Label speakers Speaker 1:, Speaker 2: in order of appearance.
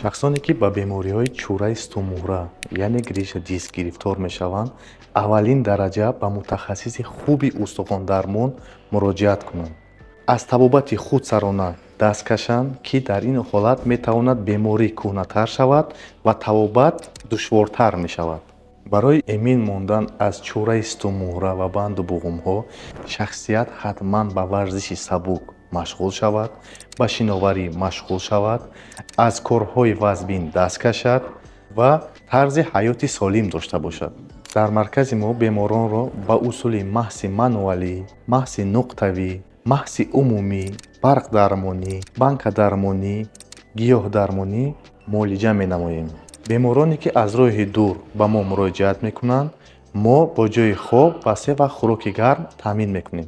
Speaker 1: шахсоне ки ба бемориҳои чӯраи стумура яъне гриша диск гирифтор мешаванд, аввалин дараҷа ба мутахассиси хуби устухондармон муроҷиат кунанд. аз табобати худсарона даст кашанд, ки дар ин ҳолат метавонад беморӣ кӯҳнатар шавад ва табобат душвортар мешавад. барои эмин мондан аз чӯраи стумура ва банду буғумҳо шахсият ҳатман ба варзиши сабук машғул шавад, ба шиноварӣ машғул шавад, аз корҳои вазбин даст кашад ва тарзи ҳаёти солим дошта бошад. дар маркази мо беморонро ба усули маҳси мануалӣ, маҳси нуқтавӣ, маҳси умумӣ, барқ дармонӣ, банка дармонӣ, гиёҳдармонӣ муолиҷа менамоем. бемороне ки аз роҳи дур ба мо муроҷиат мекунанд, мо бо ҷойи хоб ва 3 вақт хӯроки гарм таъмин мекунем.